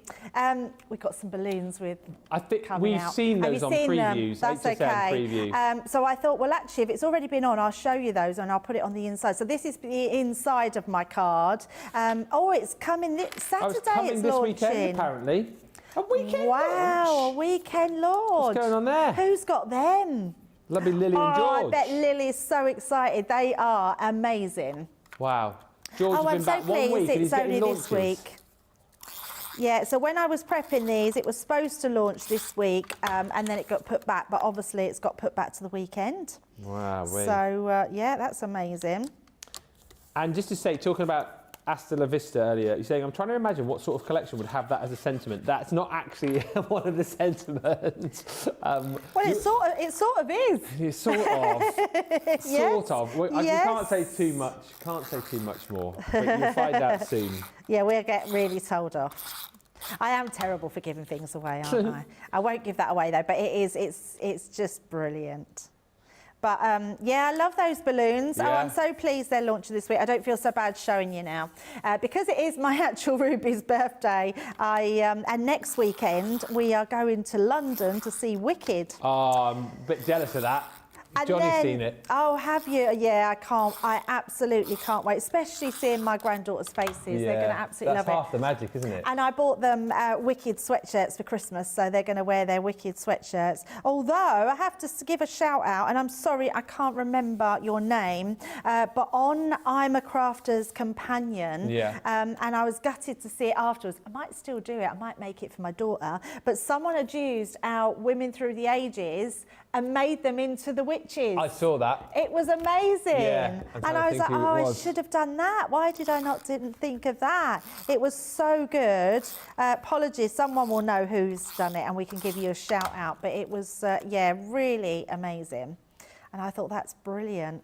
We've got some balloons with. I think coming we've out. seen Have those you on seen previews. them? That's HSN okay. preview. So I thought, well, actually, if it's already been on, I'll show you those, and I'll put it on the inside. So this is the inside of my card. Oh, it's coming Saturday. It's coming it's this launching. weekend, apparently. A weekend Wow, launch. a weekend launch. What's going on there? Who's got them? Lovely Lily and George. I bet Lily's so excited. They are amazing. Wow. George has I'm been so back 1 week pleased and he's it's getting only launches. this week. Yeah, so when I was prepping these, it was supposed to launch this week, and then it got put back, but obviously it's got put back to the weekend. Wow. So, yeah, that's amazing. And just to say, talking about Hasta La Vista earlier, you're saying, I'm trying to imagine what sort of collection would have that as a sentiment. That's not actually one of the sentiments. Well, it sort of is. It's sort of. Yes, Sort of. Well, you can't say too much. Can't say too much more. But you'll find out soon. Yeah, we'll get really told off. I am terrible for giving things away, aren't I? I won't give that away though, but it's just brilliant. But yeah, I love those balloons. Yeah. Oh, I'm so pleased they're launching this week. I don't feel so bad showing you now. Because it is my actual Ruby's birthday, and next weekend we are going to London to see Wicked. Oh, I'm a bit jealous of that. And Johnny's then- seen it. Oh, have you? Yeah, I absolutely can't wait, especially seeing my granddaughter's faces. They're going to absolutely That's love it. half the magic, isn't it? And I bought them Wicked sweatshirts for Christmas, so they're going to wear their Wicked sweatshirts. Although, I have to give a shout out, and I'm sorry, I can't remember your name, but on I'm a Crafter's Companion, and I was gutted to see it afterwards. I might still do it, I might make it for my daughter, but someone had used our Women Through the Ages and made them into the witches. I saw that. It was amazing. Yeah, I'm trying and I to was think like, who it oh, I was. should have done that. Why did I didn't think of that? It was so good. Apologies, someone will know who's done it and we can give you a shout out. But it was, yeah, really amazing. And I thought that's brilliant.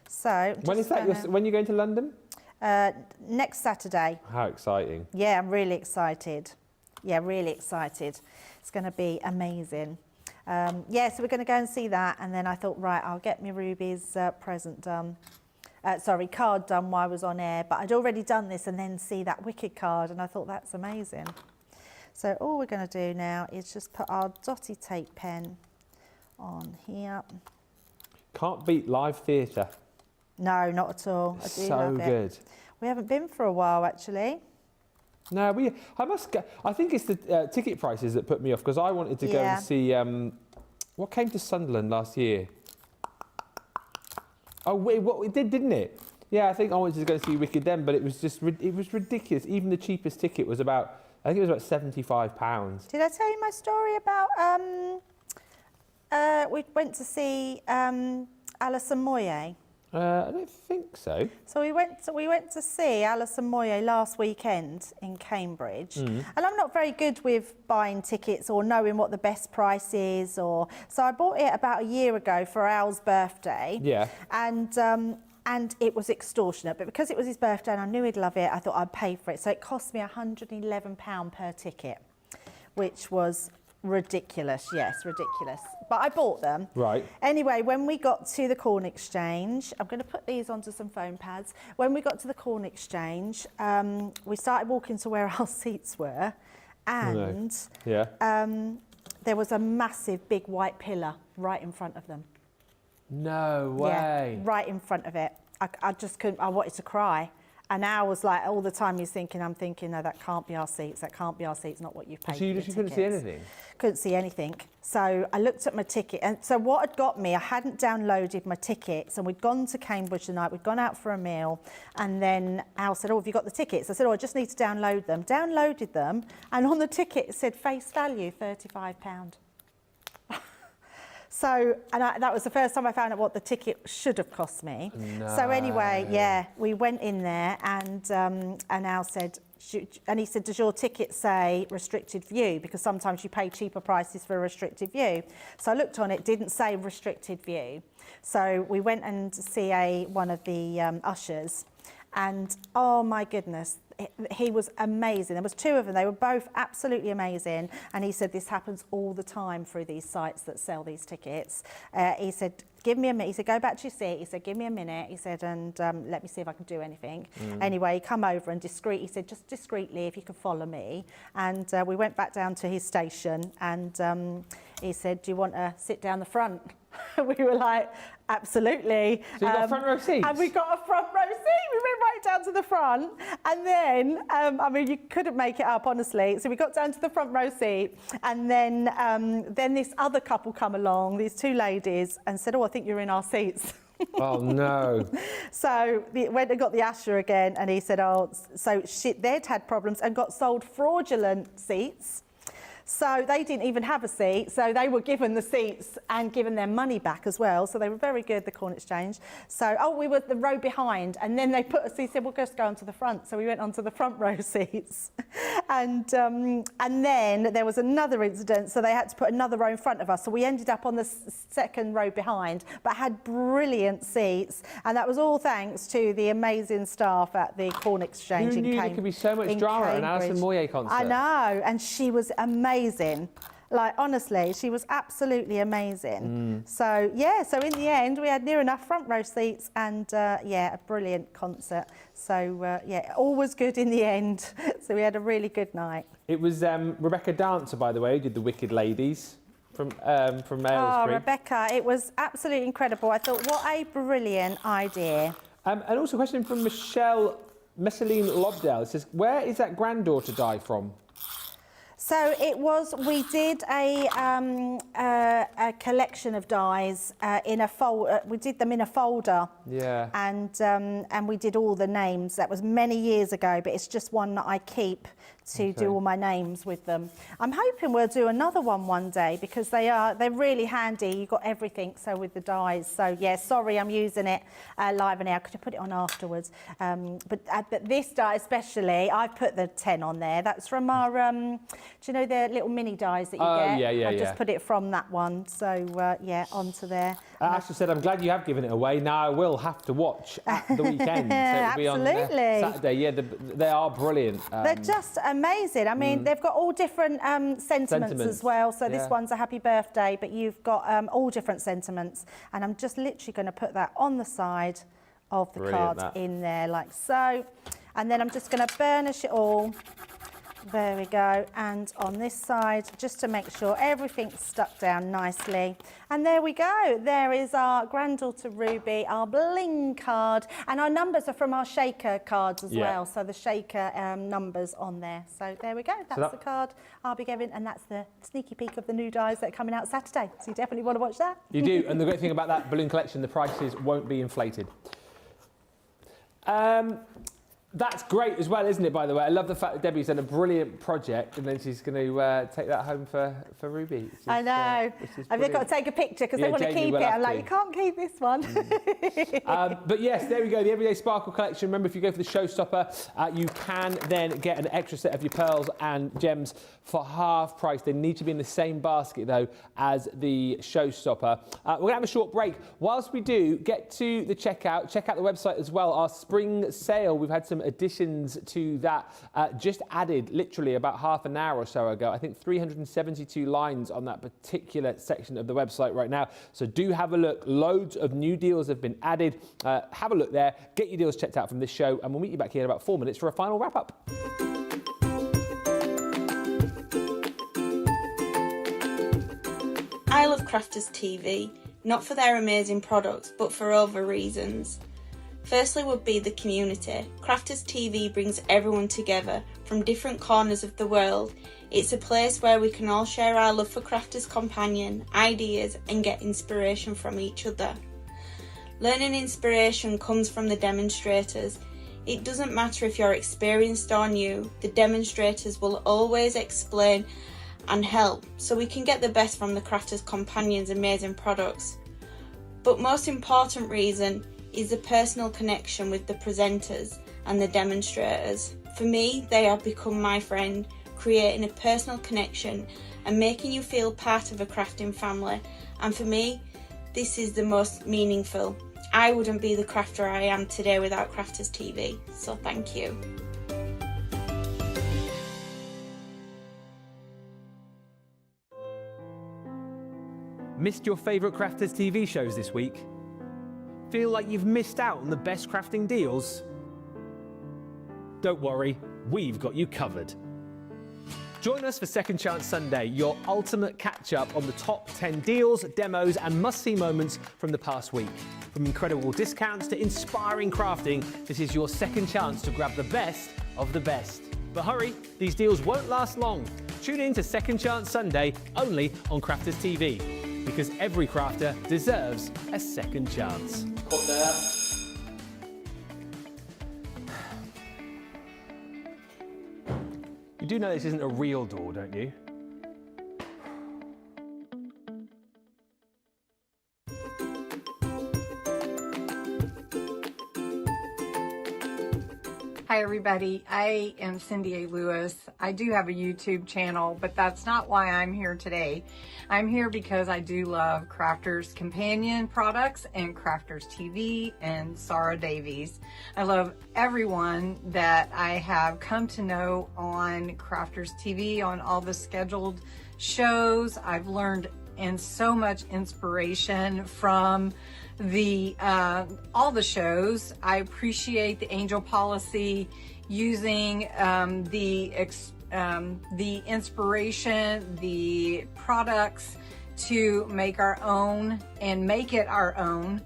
So When is that? When are you going to London? next Saturday. How exciting. Yeah, I'm really excited. Yeah, really excited. It's going to be amazing. Yeah, so we're going to go and see that, and then I thought, right, I'll get my Ruby's present done. Card done while I was on air, but I'd already done this and then see that Wicked card, and I thought that's amazing. So all we're going to do now is just put our dotty tape pen on here. Can't beat live theatre. No, not at all. I do So love it. good. We haven't been for a while, actually. No, I think it's the ticket prices that put me off, because I wanted to go Yeah. and see what came to Sunderland last year. Oh, it did, didn't it? Yeah, I think I wanted to go see Wicked then, but it was just it was ridiculous. Even the cheapest ticket was about, I think it was about £75. Did I tell you my story about we went to see Alison Moyet? I don't think so. So we went to see Alison Moyet last weekend in Cambridge, and I'm not very good with buying tickets or knowing what the best price is, so I bought it about a year ago for Al's birthday. Yeah. And and it was extortionate, but because it was his birthday and I knew he'd love it, I thought I'd pay for it. So it cost me £111 per ticket, which was ridiculous. Yes, ridiculous. But I bought them. Right. Anyway, when we got to the Corn Exchange, I'm going to put these onto some foam pads. When we got to the Corn Exchange, we started walking to where our seats were, and there was a massive big white pillar right in front of them. No way. Yeah, right in front of it. I just couldn't, I wanted to cry. And Al was like, all the time I'm thinking, no, that can't be our seats. That can't be our seats, not what you've paid So you for just the couldn't see tickets. anything? Couldn't see anything. So I looked at my ticket. And so what had got me, I hadn't downloaded my tickets. And we'd gone to Cambridge the night. We'd gone out for a meal. And then Al said, oh, have you got the tickets? I said, oh, I just need to download them. Downloaded them. And on the ticket, it said face value, £35. So, that was the first time I found out what the ticket should have cost me. No. So anyway, yeah, we went in there and Al said, and he said, does your ticket say restricted view? Because sometimes you pay cheaper prices for a restricted view. So I looked on it, didn't say restricted view. So we went and see one of the ushers, and oh my goodness, he was amazing. There was two of them. They were both absolutely amazing. And he said, this happens all the time through these sites that sell these tickets. He said, give me a minute. He said, go back to your seat. He said, give me a minute. He said, and let me see if I can do anything. Anyway, he come over and he said, just discreetly, if you could follow me. And we went back down to his station, and he said, do you want to sit down the front? We were like, absolutely. So you got front row seats? And we got a front row seat. We went right down to the front. And then, I mean, you couldn't make it up, honestly. So we got down to the front row seat. And then this other couple come along, these two ladies, and said, oh, I think you're in our seats. Oh, no. So we went and got the usher again. And he said, oh, so they'd had problems and got sold fraudulent seats. So they didn't even have a seat, so they were given the seats and given their money back as well. So they were very good, the Corn Exchange. So, we were the row behind, and then they put us, he said, we'll just go onto the front. So we went onto the front row seats. And then there was another incident, so they had to put another row in front of us. So we ended up on the second row behind, but had brilliant seats. And that was all thanks to the amazing staff at the Corn Exchange Who in knew Cambridge. there could be so much drama at an Alison Moyet concert? I know, and she was amazing. Like, honestly, she was absolutely amazing. So, yeah, so in the end, we had near enough front row seats and, yeah, a brilliant concert. So, yeah, all was good in the end. So we had a really good night. It was Rebecca Dancer, by the way, who did the Wicked Ladies from Aylesbury. Oh, Rebecca, it was absolutely incredible. I thought, what a brilliant idea. And also a question from Messeline Lobdell. It says, where is that granddaughter die from? So it was, we did a collection of dies in a folder. We did them in a folder. Yeah. And we did all the names. That was many years ago, but it's just one that I keep to do all my names with them. I'm hoping we'll do another one day because they're really handy. You've got everything, so with the dies. So yeah, sorry, I'm using it live and now. I could have put it on afterwards. But this die especially, I've put the 10 on there. That's from our, do you know the little mini dies that you get? Yeah, I've just put it from that one. So yeah, onto there. Ashley said, I'm glad you have given it away. Now I will have to watch at the weekend. So it'll be on Saturday. Yeah, they are brilliant. They're just amazing. I mean, they've got all different sentiments as well. So this one's a happy birthday, but you've got all different sentiments. And I'm just literally going to put that on the side of the card in there like so. And then I'm just going to burnish it all. There we go, and on this side, just to make sure everything's stuck down nicely. And there we go, there is our granddaughter Ruby, our bling card, and our numbers are from our shaker cards as well, so the shaker numbers on there. So there we go, that's the card I'll be giving, and that's the sneaky peek of the new dies that are coming out Saturday. So you definitely want to watch that. You do, and the great thing about that balloon collection, the prices won't be inflated. That's great as well, isn't it, by the way? I love the fact that Debbie's done a brilliant project and then she's going to take that home for Ruby. I know. And they've got to take a picture because they want to Jamie keep will it. have I'm like, to. you can't keep this one. But yes, there we go, the Everyday Sparkle collection. Remember, if you go for the Showstopper, you can then get an extra set of your pearls and gems for half price. They need to be in the same basket, though, as the Showstopper. We're going to have a short break. Whilst we do, get to the checkout. Check out the website as well. Our spring sale, we've had some additions to that, just added literally about half an hour or so ago. I think 372 lines on that particular section of the website right now. So do have a look. Loads of new deals have been added. Have a look there. Get your deals checked out from this show, and we'll meet you back here in about 4 minutes for a final wrap-up. I love Crafters TV, not for their amazing products, but for other reasons. Firstly would be the community. Crafters TV brings everyone together from different corners of the world. It's a place where we can all share our love for Crafters Companion, ideas, and get inspiration from each other. Learning inspiration comes from the demonstrators. It doesn't matter if you're experienced or new, the demonstrators will always explain and help so we can get the best from the Crafters Companion's amazing products. But most important reason is the personal connection with the presenters and the demonstrators. For me, they have become my friend, creating a personal connection and making you feel part of a crafting family. And for me, this is the most meaningful. I wouldn't be the crafter I am today without Crafters TV, so thank you. Missed your favourite Crafters TV shows this week? Feel like you've missed out on the best crafting deals? Don't worry, we've got you covered. Join us for Second Chance Sunday, your ultimate catch-up on the top 10 deals, demos and must-see moments from the past week. From incredible discounts to inspiring crafting, this is your second chance to grab the best of the best. But hurry, these deals won't last long. Tune in to Second Chance Sunday, only on Crafters TV. Because every crafter deserves a second chance. Put there. You do know this isn't a real door, don't you? Hi everybody, I am Cindy A. Lewis. I do have a YouTube channel, but that's not why I'm here today. I'm here because I do love Crafters Companion products and Crafters TV and Sarah Davies. I love everyone that I have come to know on Crafters TV, on all the scheduled shows. I've learned and so much inspiration from the all the shows. I appreciate the Angel Policy using the inspiration, the products to make our own and make it our own.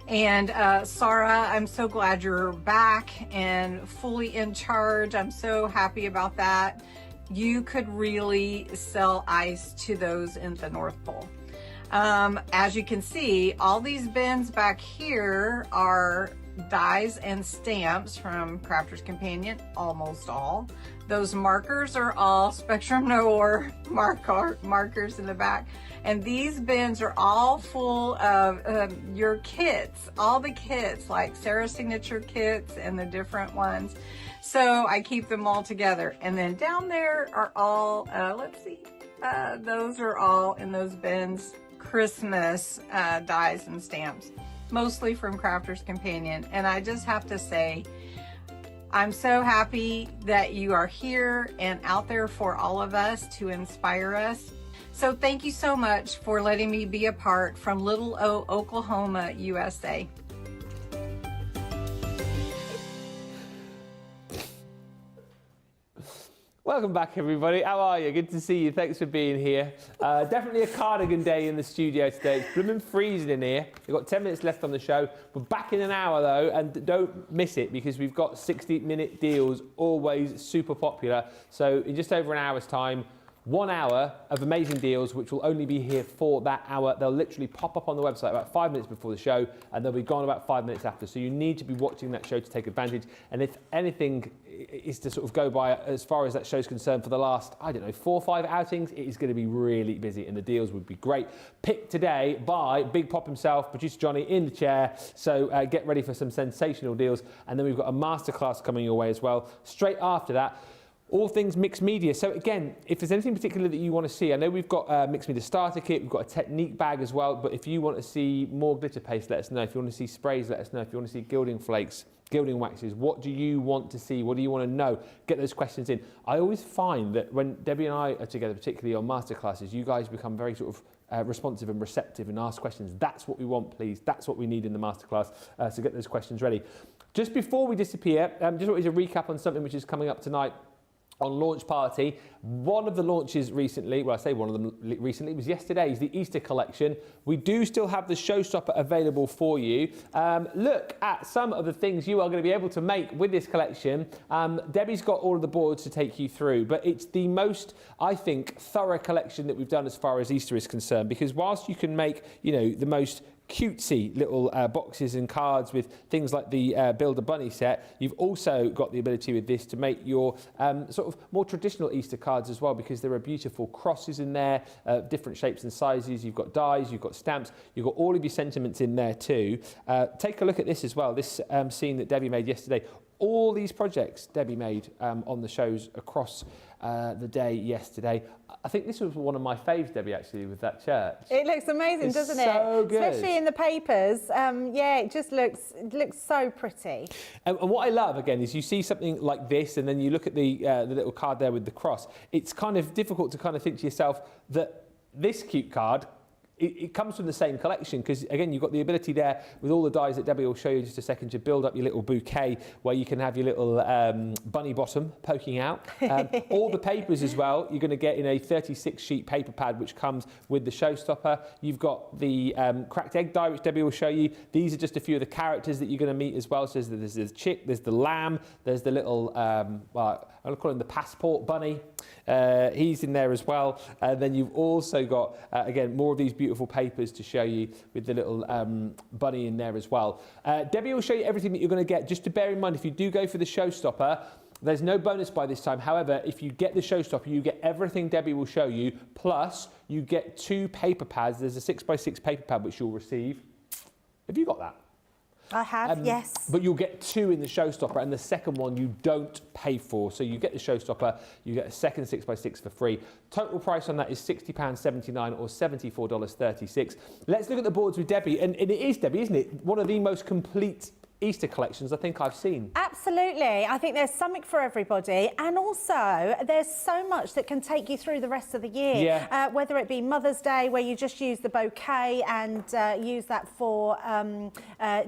And Sarah, I'm so glad you're back and fully in charge. I'm so happy about that. You could really sell ice to those in the North Pole. As you can see, all these bins back here are dies and stamps from Crafters Companion, almost all. Those markers are all Spectrum Noir markers in the back. And these bins are all full of your kits, all the kits, like Sarah's signature kits and the different ones. So I keep them all together. And then down there are all, let's see, those are all in those bins, Christmas dies and stamps, mostly from Crafters Companion. And I just have to say, I'm so happy that you are here and out there for all of us to inspire us. So thank you so much for letting me be a part from Little O, Oklahoma, USA. Welcome back, everybody. How are you? Good to see you. Thanks for being here. Definitely a cardigan day in the studio today. It's blooming freezing in here. We've got 10 minutes left on the show. We're back in an hour, though, and don't miss it because we've got 60-minute deals, always super popular. So in just over an hour's time, 1 hour of amazing deals, which will only be here for that hour. They'll literally pop up on the website about 5 minutes before the show, and they'll be gone about 5 minutes after. So you need to be watching that show to take advantage. And if anything is to sort of go by as far as that show's concerned for the last, I don't know, 4 or 5 outings, it is going to be really busy and the deals would be great. Picked today by Big Pop himself, producer Johnny in the chair. So get ready for some sensational deals. And then we've got a masterclass coming your way as well. Straight after that, all things mixed media. So again, if there's anything particular that you want to see, I know we've got a mixed media starter kit, we've got a technique bag as well, but if you want to see more glitter paste, let us know. If you want to see sprays, let us know. If you want to see gilding flakes, gilding waxes, what do you want to see? What do you want to know? Get those questions in. I always find that when Debbie and I are together, particularly on masterclasses, you guys become very sort of responsive and receptive and ask questions. That's what we want, please. That's what we need in the masterclass, so get those questions ready. Just before we disappear, just wanted to recap on something which is coming up tonight on Launch Party. One of the launches recently, well, I say one of them recently, was yesterday's, the Easter collection. We do still have the showstopper available for you. Look at some of the things you are going to be able to make with this collection. Debbie's got all of the boards to take you through, but it's the most, I think, thorough collection that we've done as far as Easter is concerned, because whilst you can make, you know, the most cutesy little boxes and cards with things like the Build a Bunny set, you've also got the ability with this to make your sort of more traditional Easter cards as well, because there are beautiful crosses in there, different shapes and sizes. You've got dies, you've got stamps, you've got all of your sentiments in there too. Take a look at this as well, this scene that Debbie made yesterday. All these projects Debbie made on the shows across the day yesterday. I think this was one of my faves, Debbie, actually, with that church. It looks amazing, doesn't it? So good. Especially in the papers. Yeah, it just looks so pretty. And what I love, again, is you see something like this and then you look at the little card there with the cross. It's kind of difficult to kind of think to yourself that this cute card, it comes from the same collection, because again, you've got the ability there with all the dies that Debbie will show you in just a second to build up your little bouquet where you can have your little bunny bottom poking out. All the papers as well, you're going to get in a 36 sheet paper pad, which comes with the showstopper. You've got the cracked egg die, which Debbie will show you. These are just a few of the characters that you're going to meet as well. So there's the chick, there's the lamb, there's the little, well, I'm call him the passport bunny. He's in there as well. Then you've also got, again, more of these beautiful papers to show you with the little bunny in there as well. Debbie will show you everything that you're going to get. Just to bear in mind, if you do go for the showstopper, there's no bonus buy this time. However, if you get the showstopper, you get everything Debbie will show you, plus you get 2 paper pads. There's a 6x6 paper pad which you'll receive. Have you got that? I have, yes. But you'll get 2 in the showstopper, and the second one you don't pay for. So you get the showstopper, you get a second 6x6 for free. Total price on that is £60.79 or $74.36. Let's look at the boards with Debbie. And it is, Debbie, isn't it? One of the most complete Easter collections I think I've seen. Absolutely. I think there's something for everybody, and also there's so much that can take you through the rest of the year. Yeah. Whether it be Mother's Day, where you just use the bouquet and use that for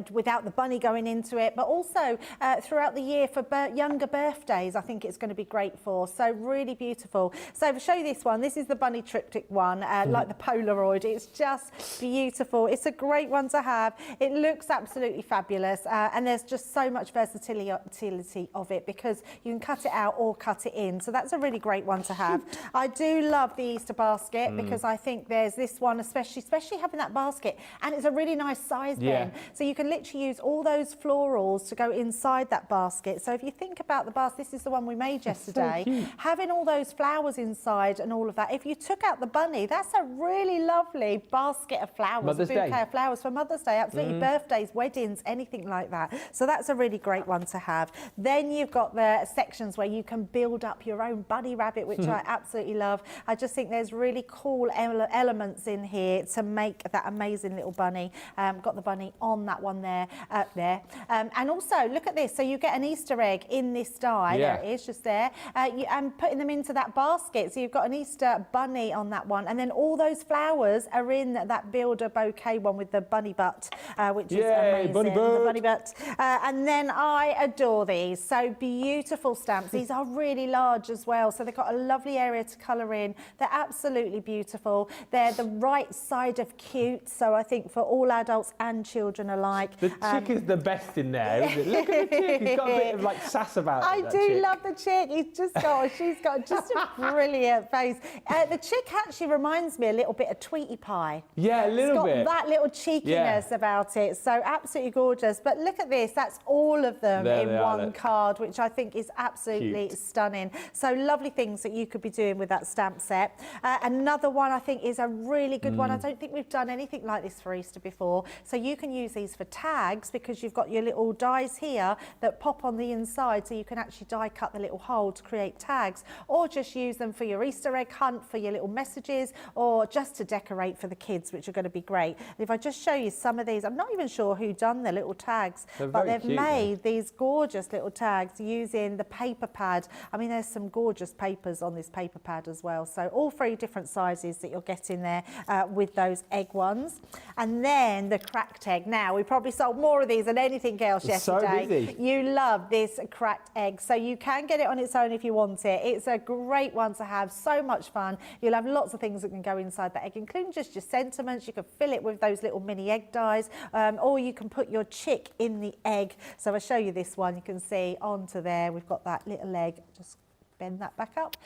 without the bunny going into it, but also throughout the year for younger birthdays. I think it's going to be great for. So really beautiful. So to show you this one, this is the bunny triptych one, like the Polaroid. It's just beautiful. It's a great one to have. It looks absolutely fabulous. And there's just so much versatility of it, because you can cut it out or cut it in. So that's a really great one to have. I do love the Easter basket, because I think there's this one, especially having that basket, and it's a really nice size then. So you can literally use all those florals to go inside that basket. So if you think about the basket, this is the one we made yesterday, so having all those flowers inside and all of that. If you took out the bunny, that's a really lovely basket of flowers, Mother's a bouquet Day. of flowers for Mother's Day, absolutely. Birthdays, weddings, anything like that. So that's a really great one to have. Then you've got the sections where you can build up your own bunny rabbit, which I absolutely love. I just think there's really cool elements in here to make that amazing little bunny. Got the bunny on that one there, and also look at this. So you get an Easter egg in this die. There it is, just there. And putting them into that basket. So you've got an Easter bunny on that one, and then all those flowers are in that Build a Bouquet one with the bunny butt, which is amazing. Bunny butt. The bunny butt. shirt. And then I adore these. So beautiful stamps. These are really large as well. So they've got a lovely area to colour in. They're absolutely beautiful. They're the right side of cute. So I think for all adults and children alike. The chick is the best in there, isn't it? Look at the chick. He's got a bit of like sass about I it. do love the chick. She's got just a brilliant face. The chick actually reminds me a little bit of Tweety Pie. Yeah, a little bit. It's got that little cheekiness about it. So absolutely gorgeous. But look at this. That's all of them in one card, which I think is absolutely stunning. So lovely things that you could be doing with that stamp set. Another one I think is a really good one. I don't think we've done anything like this for Easter before. So you can use these for tags because you've got your little dies here that pop on the inside, so you can actually die cut the little hole to create tags, or just use them for your Easter egg hunt, for your little messages, or just to decorate for the kids, which are going to be great. And if I just show you some of these, I'm not even sure who done the little tags, but they've made these gorgeous little tags using the paper pad. I mean, there's some gorgeous papers on this paper pad as well. So all 3 different sizes that you're getting there with those egg ones. And then the cracked egg. Now, we probably sold more of these than anything else yesterday. So busy. You love this cracked egg. So you can get it on its own if you want it. It's a great one to have. So much fun. You'll have lots of things that can go inside the egg, including just your sentiments. You can fill it with those little mini egg dies, or you can put your chick in the egg. So I'll show you this one. You can see onto there, we've got that little egg. Just bend that back up,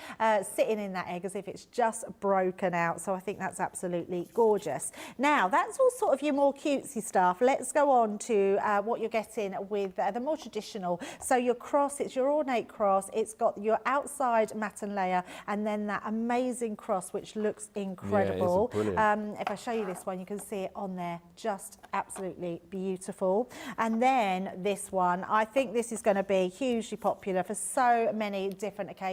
sitting in that egg as if it's just broken out. So I think that's absolutely gorgeous. Now, that's all sort of your more cutesy stuff. Let's go on to what you're getting with the more traditional. So your cross, it's your ornate cross. It's got your outside matten layer and then that amazing cross, which looks incredible. Yeah, it is brilliant. If I show you this one, you can see it on there, just absolutely beautiful. And then this one, I think this is going to be hugely popular for so many different occasions.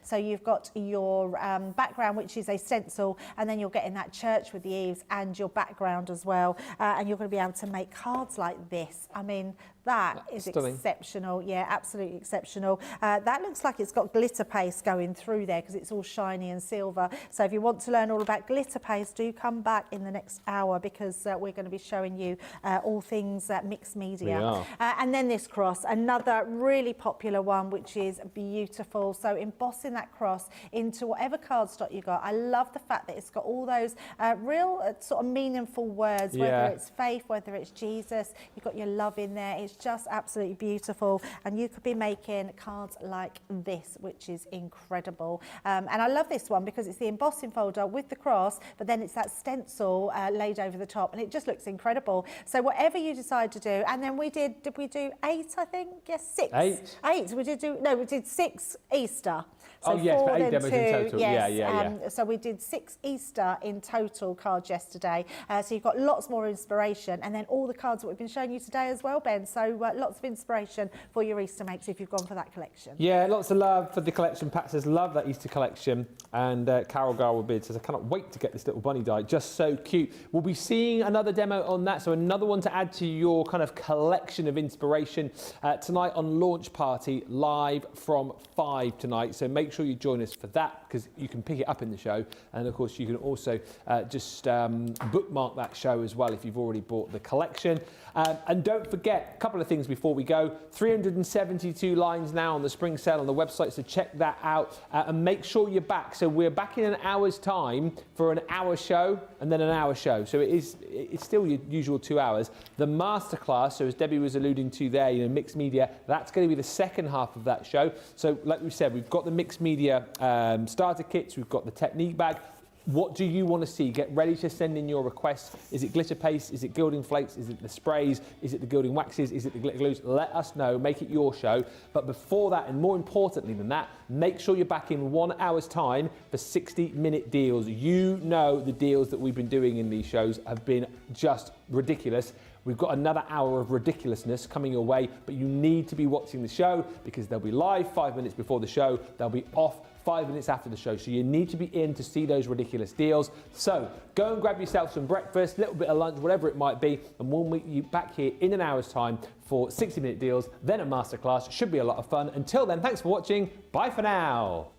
So you've got your background, which is a stencil, and then you're getting that church with the eaves and your background as well. And you're going to be able to make cards like this. I mean, that is exceptional. Yeah, absolutely exceptional. That looks like it's got glitter paste going through there because it's all shiny and silver. So if you want to learn all about glitter paste, do come back in the next hour because we're going to be showing you all things mixed media. And then this cross, another really popular one, which is beautiful. So embossing that cross into whatever cardstock you got. I love the fact that it's got all those real sort of meaningful words, whether it's faith, whether it's Jesus, you've got your love in there. It's just absolutely beautiful, and you could be making cards like this, which is incredible. And I love this one because it's the embossing folder with the cross, but then it's that stencil laid over the top, and it just looks incredible. So whatever you decide to do, and then did we do 8? I think yes, 6. 8. We did 6 Easter. So yes, 4 but 8 then demos 2. in total. Yes, Yeah. So we did 6 Easter in total cards yesterday. So you've got lots more inspiration, and then all the cards that we've been showing you today as well, Ben. So lots of inspiration for your Easter makes if you've gone for that collection. Yeah, lots of love for the collection. Pat says, love that Easter collection. And Carol Garwood says, I cannot wait to get this little bunny die. Just so cute. We'll be seeing another demo on that. So another one to add to your kind of collection of inspiration tonight on Launch Party, live from 5 tonight. So make sure you join us for that because you can pick it up in the show. And of course, you can also just bookmark that show as well if you've already bought the collection. And don't forget, a couple of things before we go. 372 lines now on the spring sale on the website, so check that out and make sure you're back. So we're back in an hour's time for an hour show and then an hour show. So it's still your usual 2 hours. The masterclass, so as Debbie was alluding to there, mixed media, that's going to be the second half of that show. So like we said, we've got the mixed media starter kits, we've got the technique bag. What do you want to see? Get ready to send in your requests. Is it glitter paste? Is it gilding flakes? Is it the sprays? Is it the gilding waxes? Is it the glitter glues? Let us know. Make it your show. But before that, and more importantly than that, make sure you're back in 1 hour's time for 60-minute deals. You know the deals that we've been doing in these shows have been just ridiculous. We've got another hour of ridiculousness coming your way, but you need to be watching the show because they'll be live 5 minutes before the show. They'll be off 5 minutes after the show. So you need to be in to see those ridiculous deals. So go and grab yourself some breakfast, a little bit of lunch, whatever it might be, and we'll meet you back here in an hour's time for 60-minute deals, then a masterclass. Should be a lot of fun. Until then, thanks for watching. Bye for now.